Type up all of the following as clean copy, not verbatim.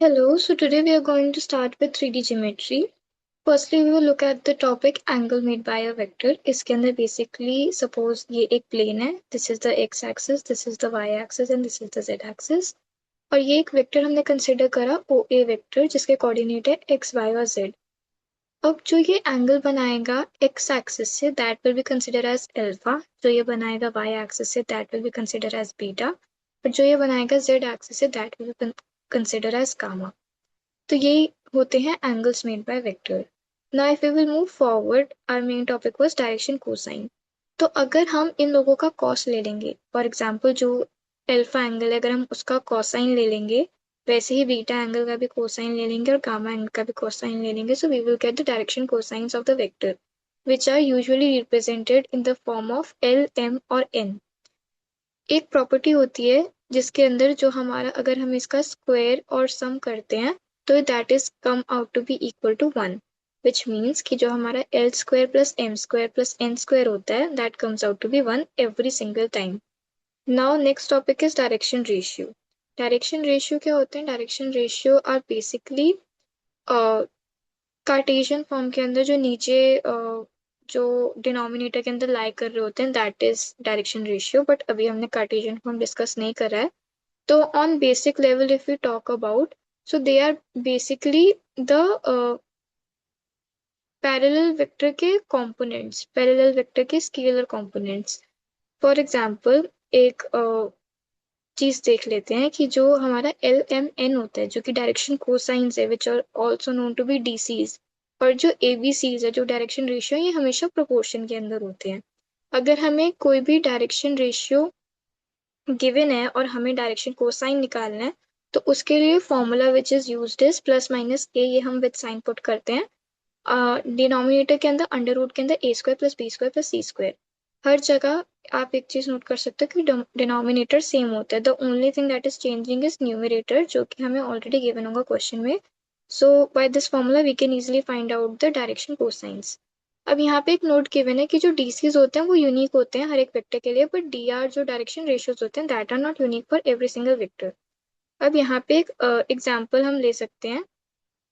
Hello, so today we are going to start with 3D geometry. Firstly, we will look at the topic angle made by a vector. इसके अंदर basically suppose ये एक plane है, this is the x axis, this is the y axis and this is the z axis. और ये एक vector हमने consider करा OA वेक्टर जिसके कोऑर्डिनेट है x, y और z. अब जो ये एंगल बनाएगा x एक्सिस से that will be consider as alpha, जो ये बनाएगा y एक्सिस से that will be consider as beta, और जो ये बनाएगा z एक्सिस से that will be consider as gamma. तो ये होते हैं angles made by vector. Now if we will move forward, our main topic was direction cosine. तो अगर हम इन लोगों का कॉस ले लेंगे, फॉर एग्जांपल जो अल्फा एंगल है अगर हम उसका कोसाइन ले लेंगे, वैसे ही बीटा एंगल का भी कोसाइन ले लेंगे और गामा एंगल का भी कोसाइन ले लेंगे, so we will get the direction cosines of the vector which are usually represented in the form of L, M और एन. एक प्रॉपर्टी होती है जिसके अंदर जो हमारा अगर हम इसका स्क्वायर और सम करते हैं तो that is come out to be equal to 1, which means कि जो हमारा L square plus M square plus N square होता है that comes out to be 1 every single time. Now next topic is direction ratio. Direction ratio क्या होते हैं? Direction ratio are basically Cartesian form के अंदर जो नीचे जो डिनोमिनेटर के अंदर लाई कर रहे होते हैं that is direction ratio, but अभी हमने कार्टेशियन फॉर्म डिस्कस नहीं करा है. तो on basic level if you talk about, so they are basically the parallel vector के कंपोनेंट्स, पैरेलल वेक्टर के स्केलर कंपोनेंट्स. फॉर एग्जांपल एक चीज देख लेते हैं कि जो हमारा एल, एम, एन होता है जो कि डायरेक्शन कोसाइंस है which are also known to be DCs, और जो ए बी सीज है जो डायरेक्शन रेशियो, ये हमेशा प्रोपोर्शन के अंदर होते हैं. अगर हमें कोई भी डायरेक्शन रेशियो गिवन है और हमें डायरेक्शन कोसाइन निकालना है तो उसके लिए formula which is used is plus minus a, ये हम विद साइन पुट करते हैं. डिनोमिनेटर के अंदर अंडर रूट के अंदर a square plus b square plus c square. हर जगह आप एक चीज नोट कर सकते हो कि डिनोमिनेटर सेम होता है. The only thing that is changing is numerator, जो कि हमें ऑलरेडी गिवन होगा क्वेश्चन में. So by this formula we can easily find out the direction cosines. अब यहाँ पे एक नोट गिवन है कि जो डीसीज होते हैं वो यूनिक होते हैं हर एक वेक्टर के लिए, बट डी आर जो डायरेक्शन रेशियोज होते हैं that are not unique for every single vector. अब यहाँ पे एक एग्जाम्पल हम ले सकते हैं.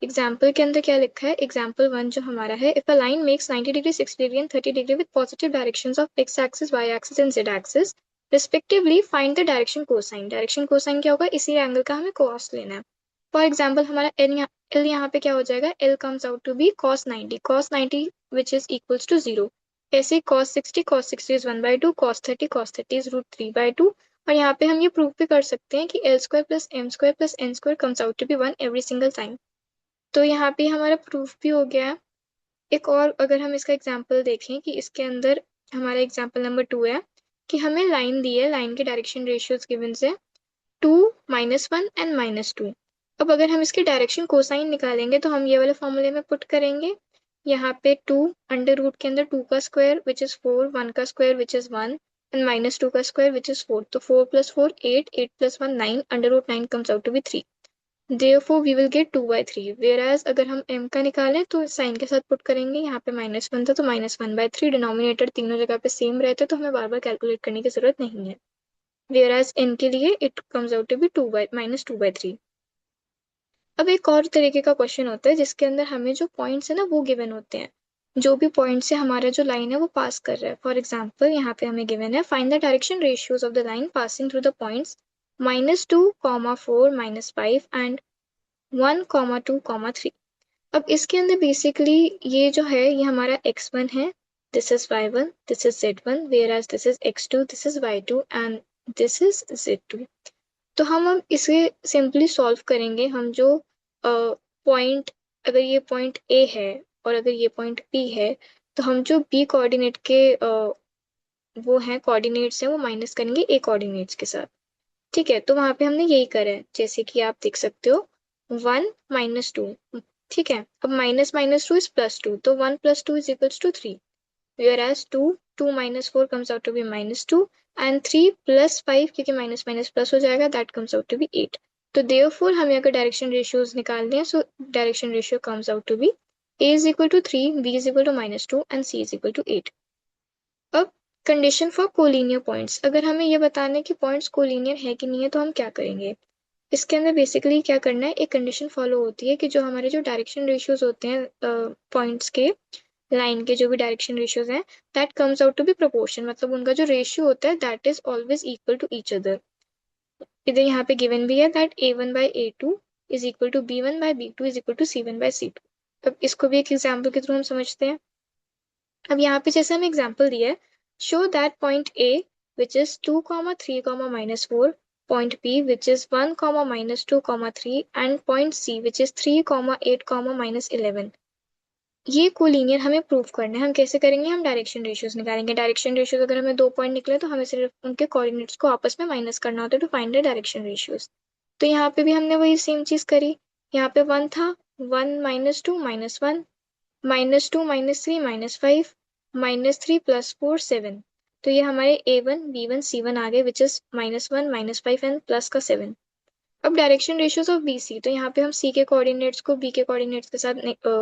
एग्जाम्पल के अंदर क्या लिखा है? एग्जाम्पल 1 जो हमारा है, if a line makes 90 degree, 60 degree and 30 degree with positive directions of X axis, Y axis and Z axis respectively, find the direction cosine. Direction cosine क्या होगा? इसी एंगल का हमें कॉस लेना है. फॉर एग्जाम्पल हमारा एल यहाँ पे क्या हो जाएगा? L comes out to be cos 90 which is equals to 0. ऐसे cos 60 इज 1/2, cos 30 इज √3/2. और यहाँ पे हम ये प्रूव भी कर सकते हैं कि L square plus M square plus N square comes out to be 1 every single time. तो यहाँ पे हमारा प्रूफ भी हो गया है. एक और अगर हम इसका एग्जाम्पल देखें कि इसके अंदर हमारा एग्जाम्पल नंबर 2 है कि हमें लाइन दी है, लाइन के डायरेक्शन रेशियोज गिवन से 2, -1 एंड -2. अब अगर हम इसके डायरेक्शन कोसाइन निकालेंगे तो हम ये वाले फॉर्मूले में पुट करेंगे. यहाँ पे 2 अंडर रूट के अंदर 2 का स्क्वायर विच इज 4, 1 का स्क्वायर विच इज 1 एंड -2 का स्क्वायर विच इज 4. तो 4 + 4 8, 8 + 1 9, under root 9 comes out to be 3. Therefore we will get 2/3. Whereas अगर हम m का निकालें तो साइन के साथ पुट करेंगे. यहाँ पे -1 था तो -1/3. डिनोमिनेटर तीनों जगह पे सेम रहते तो हमें बार बार कैलकुलेट करने की जरूरत नहीं है. Whereas n के लिए it comes out to be -2/3. अब एक और तरीके का क्वेश्चन होता है जिसके अंदर हमें जो पॉइंट्स है ना वो गिवन होते हैं, जो भी पॉइंट से हमारा जो लाइन है वो पास कर रहा है. फॉर एग्जाम्पल यहाँ पे हमें गिवन है, find the direction ratios of the line passing through the points -2, 4, -5 and 1, 2, 3. अब इसके अंदर बेसिकली ये जो है ये हमारा x1 है, this is y1, this is z1, whereas this is x2, this is y2 and this is z2. तो हम अब इसे सिंपली सॉल्व करेंगे. हम जो पॉइंट, अगर ये पॉइंट A है और अगर ये पॉइंट B है, तो हम जो B कोऑर्डिनेट के वो हैं कोऑर्डिनेट्स हैं वो माइनस करेंगे A कोऑर्डिनेट्स के साथ. ठीक है, तो वहां पे हमने यही करा है जैसे कि आप देख सकते हो 1 -2. ठीक है, अब -2 इज +2, तो 1 + 2 is equals to 3. whereas 2 - 4 comes out to be -2 and 3 + 5, क्योंकि माइनस माइनस प्लस हो जाएगा, that comes out to be 8. तो therefore हमें अगर डायरेक्शन रेशियोज निकालने हैं, so direction ratio comes out to be a is equal to 3, b is equal to -2 and c is equal to 8. अब condition for collinear points, अगर हमें ये बताना है कि पॉइंट्स कोलिनियर है कि नहीं है तो हम क्या करेंगे? इसके अंदर बेसिकली क्या करना है, एक कंडीशन फॉलो होती है कि जो हमारे जो डायरेक्शन रेशियोज होते हैं पॉइंट्स के, लाइन के जो भी डायरेक्शन रेशियोज हैं, that comes out to be proportion, मतलब उनका जो रेशियो होता है that is always equal to each other. इधर यहाँ पे गिवन भी है that A1/A2 is equal to B1/B2 is equal to C1/C2। अब इसको भी एक एग्जाम्पल के थ्रू हम समझते हैं। अब यहाँ पे जैसे हमें एग्जाम्पल दिया है, show that point A which is 2, 3, -4, point B which is 1, -2, 3 and point C which is 3, 8, -11, ये कोलिनियर हमें प्रूव करना है। हम कैसे करेंगे, हम डायरेक्शन रेशियोज निकालेंगे। डायरेक्शन रेशियोज अगर हमें 2 पॉइंट निकले तो हमें सिर्फ उनके कोऑर्डिनेट्स को आपस में माइनस करना होता है to find the direction ratios. तो यहाँ पे भी हमने वही सेम चीज करी। यहाँ पे 1 था, 1, -2, -1, -2, -3, -5, -3 +4 7। तो ये हमारे A1, B1, C1 आ गए विच इज -1, -5 एंड प्लस का 7। अब डायरेक्शन रेशियोज ऑफ BC, तो यहाँ पे हम C के कोऑर्डिनेट्स को B के कोऑर्डिनेट्स के साथ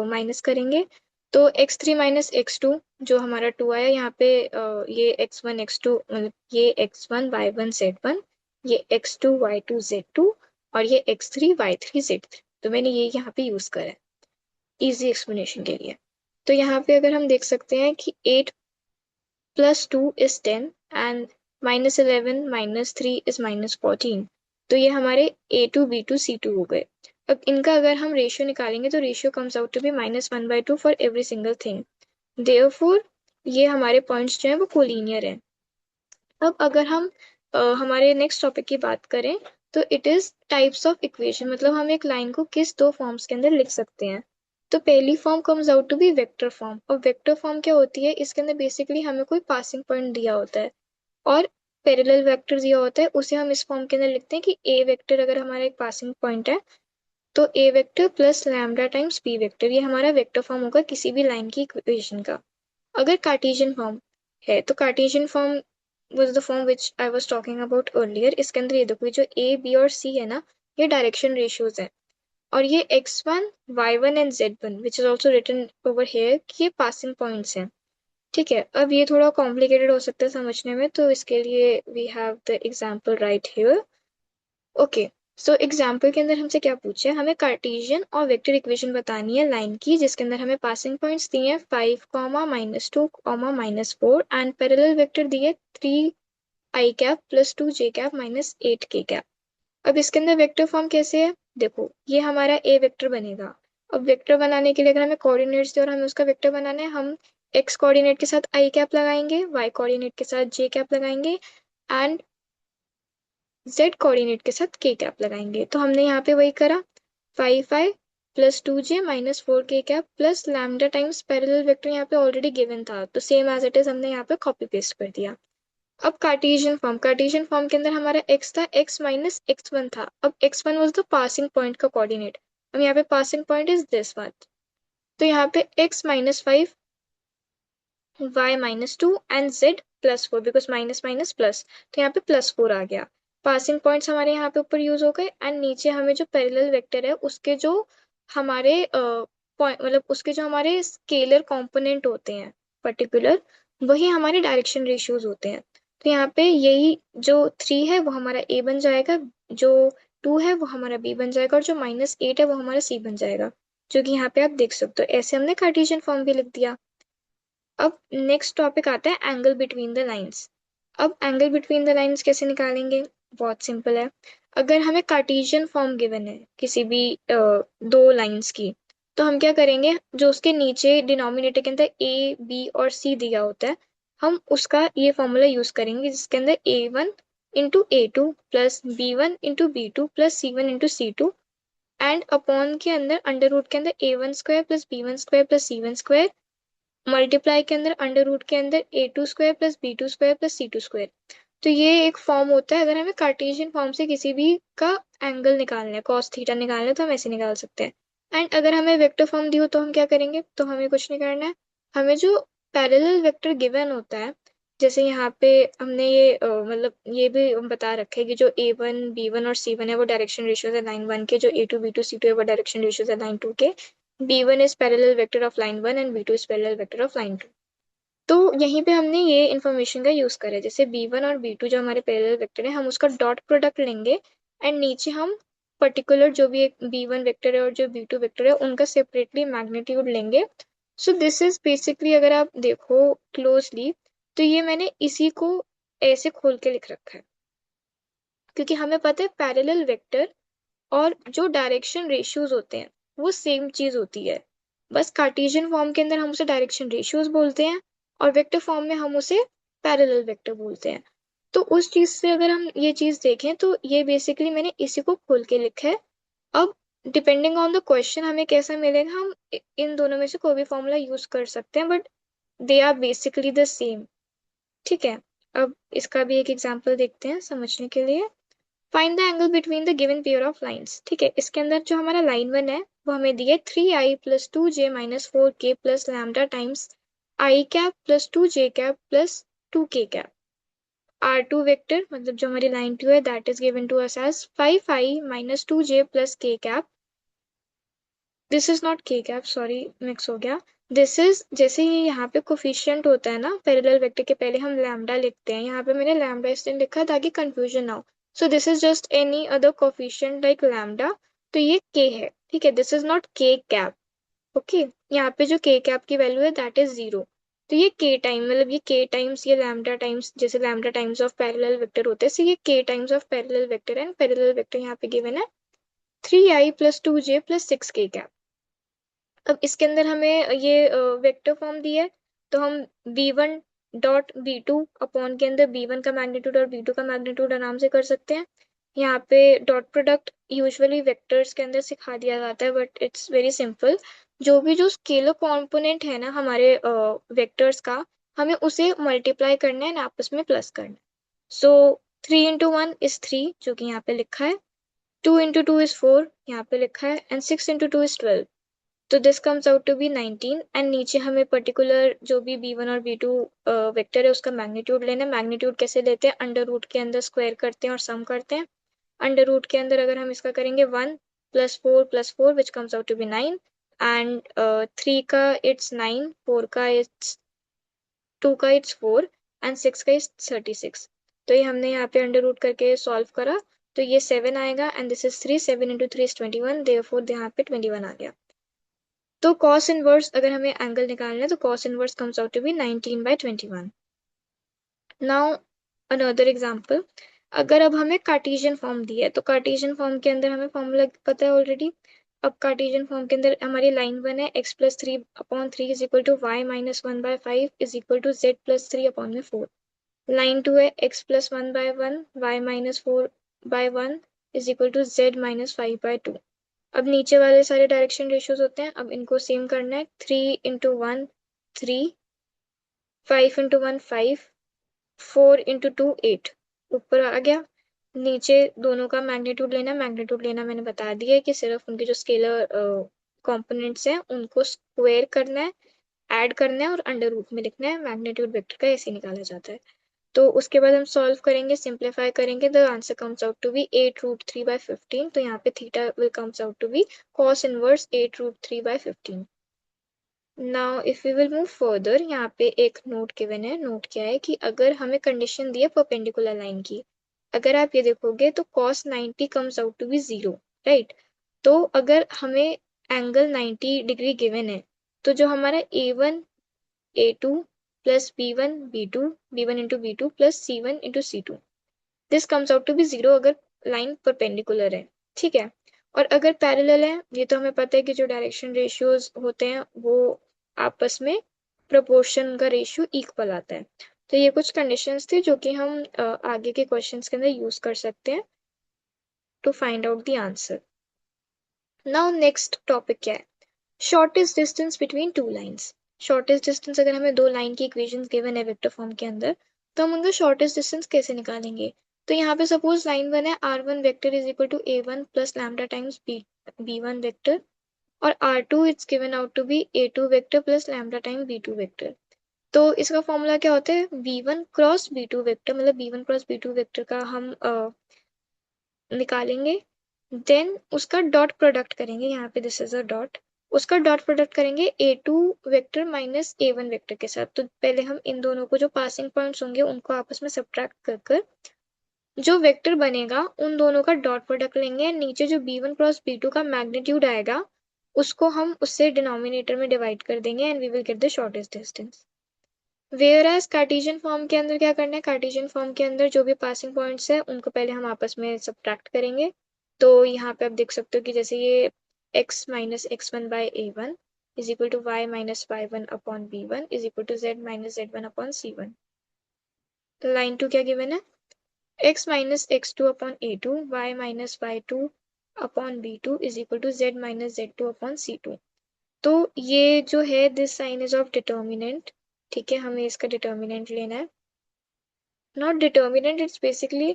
माइनस करेंगे। तो x3 - x2 जो हमारा 2 आया यहाँ पे, ये x1 x2 मतलब ये x1 y1 z1, ये x2 y2 z2 और ये x3 y3 z3। तो मैंने ये यहाँ पे यूज करा है इजी एक्सप्लेनेशन के लिए। तो यहाँ पे अगर हम देख सकते हैं कि 8 + 2 is 10 and -11 -3 is -14। तो ये हमारे A2 B2 C2 हो गए। अब इनका अगर हम रेशियो निकालेंगे तो ratio comes out to be -1/2 for every single thing. Therefore ये हमारे पॉइंट्स जो है वो कोलिनियर है। अब अगर हम हमारे नेक्स्ट टॉपिक की बात करें तो it is types of equation, मतलब हम एक लाइन को किस दो फॉर्म्स के अंदर लिख सकते हैं। तो पहली form comes out to be vector form. और वेक्टर फॉर्म क्या होती है, इसके अंदर बेसिकली हमें कोई पासिंग पॉइंट दिया होता है और पैरेलल वेक्टर दिया होता है, उसे हम इस फॉर्म के अंदर लिखते हैं कि ए वेक्टर अगर हमारा एक पासिंग पॉइंट है तो a vector plus lambda times b vector, ये हमारा वेक्टर फॉर्म होगा किसी भी लाइन की इक्वेशन का। अगर कार्टेशियन फॉर्म है तो Cartesian form was the form which I was talking about earlier। इसके अंदर ये देखो, जो A B और C है ना, ये डायरेक्शन रेशियोज हैं और ये x1 y1 and z1 which is also written over here कि ये पासिंग पॉइंट्स हैं। ठीक है, अब ये थोड़ा कॉम्प्लिकेटेड हो सकता है समझने में, तो इसके लिए we have the example right here. Okay, so example के अंदर हमसे क्या पूछा है, हमें कार्टेशियन और वेक्टर इक्वेशन बतानी है लाइन की, जिसके अंदर हमें पासिंग पॉइंट्स दिए हैं 5, -2, -4 एंड पैरेलल वेक्टर दिए 3 i cap +2 j cap -8 k cap. अब इसके अंदर वेक्टर फॉर्म कैसे है, देखो ये हमारा ए वेक्टर बनेगा। अब वेक्टर बनाने के लिए अगर हमें कोऑर्डिनेट्स दे और हमें उसका वेक्टर बनाना है, हम एक्स कोऑर्डिनेट के साथ i कैप लगाएंगे, वाई कोऑर्डिनेट के साथ j कैप लगाएंगे एंड z कोऑर्डिनेट के साथ k कैप लगाएंगे। तो हमने यहाँ पे वही करा, 5 +2j -4 k cap plus lambda times parallel vector यहाँ पे ऑलरेडी गिवन था, तो सेम एज इट इज हमने यहाँ पे कॉपी पेस्ट कर दिया। अब कार्टेशियन फॉर्म के अंदर हमारा x था, x - x1 था। अब x1 was the passing point का कोऑर्डिनेट। अब यहाँ पे passing point is this one. तो यहाँ पे x -5 y -2 and z +4 because minus minus plus, तो यहाँ पे +4 आ गया। पासिंग पॉइंट्स हमारे यहाँ पे ऊपर यूज हो गए एंड नीचे हमें जो पैरेलल वेक्टर है उसके जो हमारे पॉइंट मतलब उसके जो हमारे स्केलर कंपोनेंट होते हैं पर्टिकुलर, वही हमारे डायरेक्शन रेशियोज होते हैं। तो यहाँ पे यही जो 3 है वो हमारा a बन जाएगा, जो 2 है वो हमारा b बन जाएगा और जो -8 है वो हमारा c बन जाएगा, जो कि यहाँ पे आप देख सकते हो। ऐसे हमने कार्टेशियन फॉर्म भी लिख दिया। अब नेक्स्ट टॉपिक आता है एंगल बिटवीन द लाइंस। अब एंगल बिटवीन द लाइंस कैसे निकालेंगे, बहुत सिंपल है। अगर हमें कार्टेशियन फॉर्म गिवन है किसी भी दो लाइंस की, तो हम क्या करेंगे, जो उसके नीचे डिनोमिनेटर के अंदर ए बी और सी दिया होता है, हम उसका ये फॉर्मूला यूज करेंगे जिसके अंदर A1 × A2 plus B1 × B2 plus C1 × C2 and upon के अंदर अंडर रूट के अंदर A1² plus B1² plus C1² multiply के अंदर अंडर रूट के अंदर A2² plus B2² plus C2²। तो ये एक फॉर्म होता है, अगर हमें कार्टेशियन फॉर्म से किसी भी का एंगल निकालना है, cos थीटा निकालना है, तो हम ऐसे निकाल सकते हैं। एंड अगर हमें वेक्टर फॉर्म दी हो तो हम क्या करेंगे, तो हमें कुछ नहीं करना है, हमें जो पैरेलल वेक्टर गिवन होता है, जैसे यहाँ पे हमने ये मतलब ये भी बता रखा है कि जो A1 B1 और C1 है वो डायरेक्शन रेशियोज है लाइन 1 के, जो A2 B2 C2 है वो डायरेक्शन रेशियोज है लाइन 2 के, B1 is parallel vector of line 1 and B2 is parallel vector of line 2। तो यहीं पे हमने ये इन्फॉर्मेशन का यूज करा है, जैसे B1 और B2 जो हमारे पैरेलल वेक्टर है, हम उसका डॉट प्रोडक्ट लेंगे एंड नीचे हम पर्टिकुलर जो भी एक b1 वेक्टर है और जो b2 वेक्टर है उनका सेपरेटली मैग्नीट्यूड लेंगे। सो दिस इज बेसिकली, अगर आप देखो क्लोजली तो ये मैंने इसी को ऐसे खोल के लिख रखा है, क्योंकि हमें पता है पैरेलल वेक्टर और जो डायरेक्शन रेशियोज होते हैं वो सेम चीज होती है। बस कार्टेशियन फॉर्म के अंदर हम उसे डायरेक्शन रेशियोज बोलते हैं और वेक्टर फॉर्म में हम उसे पैरेलल वेक्टर बोलते हैं। तो उस चीज से अगर हम ये चीज देखें तो ये बेसिकली मैंने इसी को खोल के लिखा है। अब डिपेंडिंग ऑन द क्वेश्चन हमें कैसा मिलेगा, हम इन दोनों में से कोई भी फॉर्मूला यूज कर सकते हैं, but they are basically the same. ठीक है, अब इसका भी एक एग्जांपल देखते हैं समझने के लिए। Find the angle between the given pair of lines. ठीक है, इसके अंदर जो हमारा लाइन वन है वो हमें दी है 3i + 2j - 4k + lambda times i cap + 2j cap + 2k cap. R2 vector मतलब जो हमारी लाइन टू है that is given to us as 5i - 2j + k cap. This is not k cap, sorry mix हो गया। This is, जैसे ये यहाँ पे कोफिशिएंट होता है ना पैरेलल वेक्टर के पहले हम लैम्डा लिखते हैं, यहाँ पे मैंने लैम्डा इसलिए लिखा है ताकि कंफ्यूजन ना हो। सो this is just any other coefficient like lambda, तो ये k है। ठीक है, this is not k cap. Okay, यहाँ पे जो k कैप की वैल्यू है दैट इज 0। तो ये k टाइम मतलब ये k टाइम्स ये लैम्डा टाइम्स, जैसे lambda times of parallel vector होते हैं, सो ये k times of parallel vector and parallel vector यहाँ पे गिवन है 3i + 2j + 6k कैप। अब इसके अंदर हमें ये वेक्टर फॉर्म दी है, तो हम b1 डॉट b2 अपॉन के अंदर b1 का मैग्नीट्यूड और b2 का मैग्नीट्यूड आराम से कर सकते हैं। यहाँ पे डॉट प्रोडक्ट यूजुअली वेक्टर्स के अंदर सिखा दिया जाता है, बट इट्स वेरी सिंपल। जो स्केलर कॉम्पोनेंट है ना हमारे वेक्टर्स का, हमें उसे मल्टीप्लाई करना है ना आपस में प्लस करना है। सो 3 × 1 = 3 जो कि यहाँ पे लिखा है, 2 × 2 = 4 यहाँ पे लिखा है, एंड 6 × 2 = 12। तो this comes out to be 19। And नीचे हमें पर्टिकुलर जो भी b1 और b2 वेक्टर है उसका मैग्नीट्यूड लेना है। मैग्नीट्यूड कैसे लेते हैं, अंडर रूट के अंदर स्क्वायर करते हैं और सम करते हैं। अंडर रूट के अंदर अगर हम इसका करेंगे 1 + 4 which comes out to be 9, and 3 का इट्स 9, 4 का इट्स 2 का इट्स 4 एंड 6 का इट्स 36। तो ये हमने यहाँ पे अंडर रूट करके सॉल्व करा, तो ये 7 आएगा एंड दिस इज 3, 7 × 3 = 21, देयरफॉर यहाँ पे 21 आ गया। तो cos इनवर्स अगर हमें एंगल निकालना है तो cos inverse comes out to be 19/21। Now another example, अगर अब हमें कार्टेशियन फॉर्म दी है तो कार्टेशियन फॉर्म के अंदर हमें फॉर्मूला पता है ऑलरेडी। अब कार्टेशियन फॉर्म के अंदर हमारी लाइन वन है x + 3/3 = y - 1/5 z + 3/4। Line two है x + 1/1 y - 4/1 z - 5/2। अब नीचे वाले सारे डायरेक्शन रेशियोज होते हैं, अब इनको सेम करना है। 3 × 1 3, 5 × 1 5, 4 × 2 8, ऊपर आ गया। नीचे दोनों का मैग्नीट्यूड लेना है। मैग्नीट्यूड लेना मैंने बता दिया है कि सिर्फ उनके जो स्केलर कंपोनेंट्स हैं उनको स्क्वायर करना है, ऐड करना है और अंडर रूट में लिखना है। मैग्नीट्यूड वेक्टर का ऐसे निकाला जाता है। तो उसके बाद हम सॉल्व करेंगे, सिंप्लीफाई करेंगे, the answer comes out to be 8√3/15। तो यहाँ पे theta will comes out to be cos inverse 8√3/15। Now if we will move further, यहाँ पे एक नोट गिवन है। नोट क्या है कि अगर हमें कंडीशन दी है परपेंडिकुलर लाइन की, अगर आप ये देखोगे तो cos 90 comes out to be 0, right. तो अगर हमें एंगल 90 डिग्री गिवन है, तो जो हमारा a1 a2 + b1 b2 b1 × b2 + c1 × c2, this comes out to be 0 अगर लाइन परपेंडिकुलर है। ठीक है, और अगर पैरेलल है, ये तो हमें पता है कि जो डायरेक्शन रेशियोज होते हैं वो आपस में प्रोपोर्शन का रेशियो इक्वल आता है। तो ये कुछ कंडीशंस थी जो कि हम आगे के क्वेश्चंस के अंदर यूज कर सकते हैं to find out the answer. Now next topic क्या है, shortest distance between two lines. Shortest distance, अगर हमें दो लाइन की इक्वेशंस गिवन है वेक्टर फॉर्म के अंदर, तो हम उनका शॉर्टेस्ट डिस्टेंस कैसे निकालेंगे। तो यहाँ पे सपोज लाइन वन है, r1 vector is equal to a1 + lambda times b1 vector, और r2 it's given out to be a2 vector + lambda time b2 vector. तो इसका फॉर्मूला क्या होता है, b1 क्रॉस b2 वेक्टर, मतलब b1 क्रॉस b2 वेक्टर का हम निकालेंगे, देन उसका डॉट प्रोडक्ट करेंगे। यहाँ पे दिस इज अ डॉट, उसका डॉट प्रोडक्ट करेंगे a2 vector minus a1 vector के साथ। तो पहले हम इन दोनों को जो पासिंग पॉइंट्स होंगे उनको आपस में सब्ट्रैक्ट कर कर जो वेक्टर बनेगा उन दोनों का डॉट प्रोडक्ट लेंगे, नीचे जो b1 क्रॉस b2 का मैग्नीट्यूड आएगा उसको हम उससे डिनोमिनेटर में डिवाइड कर देंगे and we will get the shortest distance. Whereas cartesian form के अंदर क्या करना है, कार्टेशियन फॉर्म के अंदर जो भी पासिंग पॉइंट्स है उनको पहले हम आपस में सब्ट्रैक्ट करेंगे। तो यहाँ पे आप देख सकते हो कि जैसे ये x minus x1 by a1 is equal to y minus y1 upon b1 is equal to z minus z1 upon c1। Line two क्या गिवन है, x minus x2 upon a2 y minus y2 upon b2 is equal to z minus z2 upon c2। तो ये जो है this sign is of determinant, ठीक है, हमें इसका डिटर्मिनेंट लेना है। Not determinant, it's basically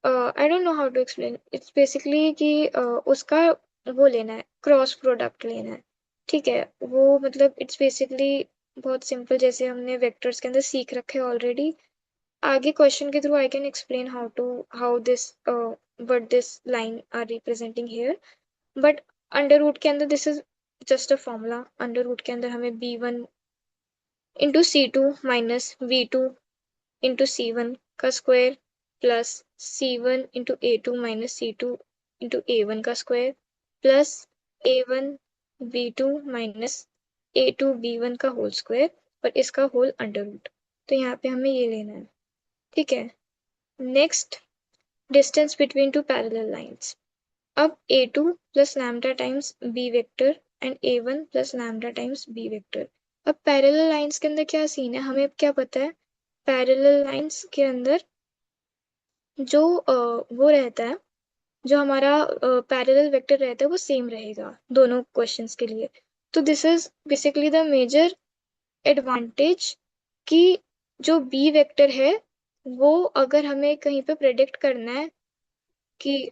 I don't know how to explain, it's basically कि उसका वो लेना है, क्रॉस प्रोडक्ट लेना है, ठीक है। वो मतलब इट्स बेसिकली बहुत सिंपल, जैसे हमने वेक्टर्स के अंदर सीख रखे हैं ऑलरेडी। आगे क्वेश्चन के through I can explain how this what this line are representing here, but under root के अंदर this is just a formula. Under root के अंदर हमें b1 into c2 minus v2 into c1 का square plus c1 into a2 minus c2 into a1 का square plus a1 b2 minus a2 b1 का whole square और इसका whole under root. तो यहाँ पे हमें ये लेना है, ठीक है। Next, distance between to parallel lines. अब a2 plus lambda times b vector and a1 plus lambda times b vector. अब पैरेलल लाइंस के अंदर क्या सीन है, हमें क्या पता है, पैरेलल लाइंस के अंदर जो वो रहता है, जो हमारा पैरेलल वेक्टर रहता है वो सेम रहेगा दोनों क्वेश्चंस के लिए। तो this is basically the major advantage कि जो बी वेक्टर है वो अगर हमें कहीं पे प्रेडिक्ट करना है कि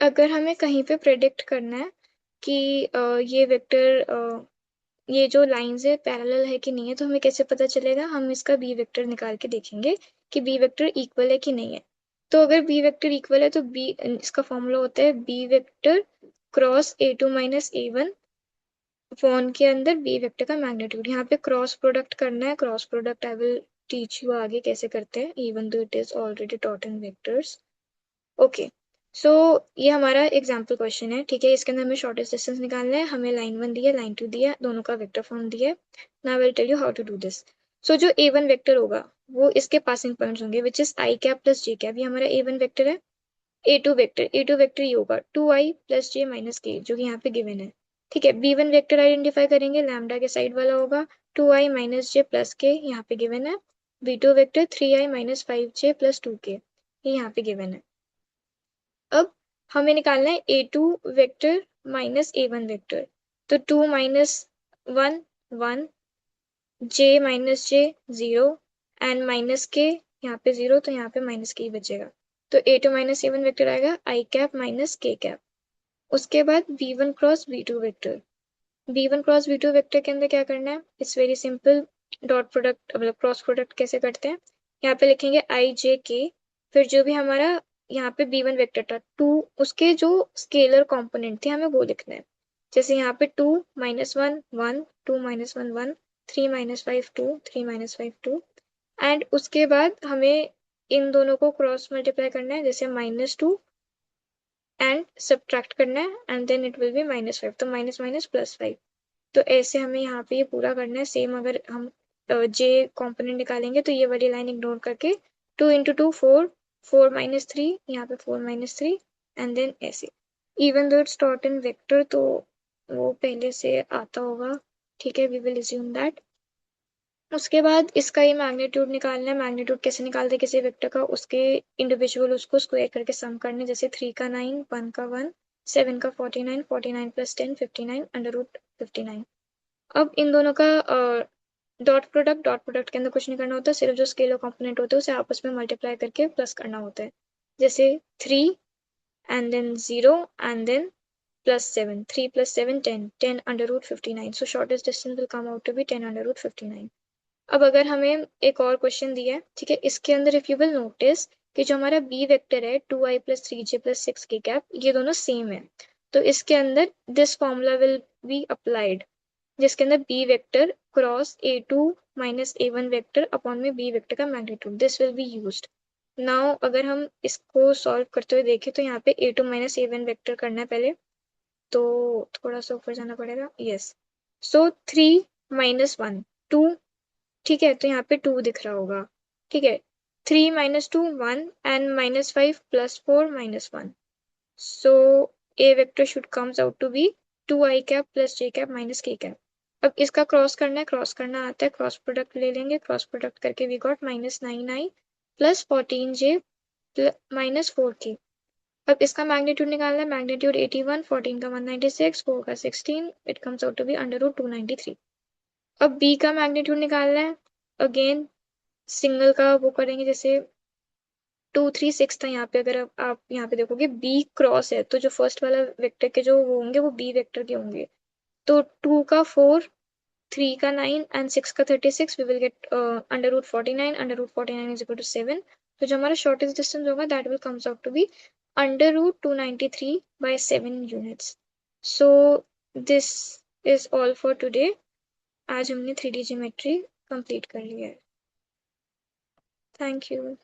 अगर हमें कहीं पे प्रेडिक्ट करना है कि ये वेक्टर ये जो लाइंस है पैरेलल है कि नहीं है, तो हमें कैसे पता चलेगा, हम इसका बी वेक्टर निकाल के देखेंगे कि बी वेक्टर इक्वल है कि नहीं है। तो अगर बी वेक्टर इक्वल है तो बी, इसका फॉर्मूला होता है b vector cross a2 minus a1 फॉन के अंदर बी वेक्टर का मैग्नीट्यूड। यहाँ पे क्रॉस प्रोडक्ट करना है, cross product I will teach you आगे कैसे करते हैं, even though it is already taught in vectors. Okay, so ये हमारा एग्जाम्पल क्वेश्चन है, ठीक है। इसके अंदर हमें शॉर्टेस्ट डिस्टेंस निकालना है, हमें लाइन 1 दी है, लाइन 2 दी है, दोनों का वेक्टर फॉर्म दिया है। Now I will tell you how to do this. So जो a1 वेक्टर होगा वो इसके पासिंग पॉइंट्स होंगे which is i cap plus j cap, ये हमारा a1 वेक्टर है। a2 वेक्टर ये होगा 2i प्लस जे माइनस के, जो कि यहाँ पे गिवन है, ठीक है। b1 वेक्टर आइडेंटिफाई करेंगे, लैम्डा के साइड वाला होगा 2i माइनस जे प्लस के, यहाँ पे गिवन है। b2 vector 3i minus 5j plus 2k, ये यहाँ पे गिवन है। अब हमें निकालना है a2 vector minus a1 vector. तो 2 minus 1 1, j minus J 0 and minus के यहाँ पे 0, तो यहाँ पे माइनस के ही बचेगा। तो a2 माइनस a1 वेक्टर आएगा आई कैप माइनस के कैप। उसके बाद b1 cross b2 vector, b1 cross b2 vector के अंदर क्या करना है, it's very simple. Dot product मतलब क्रॉस प्रोडक्ट कैसे करते हैं, यहाँ पे लिखेंगे आई जे के, फिर जो भी हमारा यहाँ पे b1 वेक्टर था 2, उसके जो स्केलर कंपोनेंट थे हमें वो लिखना है। जैसे यहाँ पे 2 minus 1 1, 2 minus 1 1, 3 minus 5 2, 3 minus 5 2, and उसके बाद हमें इन दोनों को क्रॉस मल्टीप्लाई करना है, जैसे -2 एंड सब्ट्रैक्ट करना है and then it will be -5, तो माइनस माइनस प्लस 5। तो ऐसे हमें यहाँ पे ये पूरा करना है सेम। अगर हम जे कॉम्पोनेंट निकालेंगे तो ये वाली लाइन इग्नोर करके 2 इंटू 2 4, 4 माइनस 3, यहाँ पे 4 माइनस 3 एंड देन ऐसे। Even though it's taught in vector तो वो पहले से आता होगा, ठीक है, वी विल अज्यूम दैट। उसके बाद इसका ये मैग्नीट्यूड निकालना है। मैग्नीट्यूड कैसे निकालते हैं किसी वेक्टर का, उसके इंडिविजुअल उसको स्क्वायर करके सम करने, जैसे 3 का 9, 1 का 1, 7 का 49, 49 प्लस 10 59 अंडर रूट 59। अब इन दोनों का डॉट प्रोडक्ट के अंदर कुछ नहीं करना होता, सिर्फ जो स्केलर कंपोनेंट होते हैं उसे आपस में मल्टीप्लाई करके प्लस करना होता है। जैसे 3 and then 0 and then plus 7, 3 plus 7 10, 10 under root 59, so shortest distance will come out to be 10 under root 59। अब अगर हमें एक और क्वेश्चन दिया है, ठीक है, इसके अंदर इफ यू विल नोटिस कि जो हमारा बी वेक्टर है 2i plus 3j plus 6k cap, ये दोनों सेम है। तो इसके अंदर this formula will be applied, जिसके अंदर b vector cross a2 minus a1 vector upon में बी वेक्टर का magnitude, this will be used. Now अगर हम इसको सॉल्व करते हुए देखें तो यहाँ पे a2 माइनस a1 वेक्टर करना है पहले, तो थोड़ा सा ऊपर जाना पड़ेगा। यस, सो 3 माइनस 1 2, ठीक है, तो यहाँ पे 2 दिख रहा होगा। ठीक है, 3 minus 2 1 and minus 5 plus 4 minus 1, so a vector should comes out to be 2i cap plus j cap minus k cap. अब इसका क्रॉस करना है, क्रॉस करना आता है, क्रॉस प्रोडक्ट ले लेंगे, क्रॉस प्रोडक्ट करके we got minus 9i plus 14j minus 4k। अब इसका मैग्नीट्यूड निकालना है, मैग्नीट्यूड 81, 14 का 196, 4 का 16, it comes out to be under root 293। अब b का मैग्नीट्यूड निकालना है, अगेन सिंगल का वो करेंगे, जैसे 236 था यहाँ पे, अगर आप यहाँ पे देखोगे b क्रॉस है तो जो फर्स्ट वाला वेक्टर के जो वो होंगे वो b वेक्टर के होंगे, तो 2 का 4, 3 का 9 एंड 6 का 36, we will get under root 49, under root 49 is equal to 7, तो जो हमारा शॉर्टेस्ट डिस्टेंस होगा that will comes out to be under root 293 by 7 units. So this is all for today. आज हमने 3D ज्योमेट्री कंप्लीट कर लिया है। Thank you.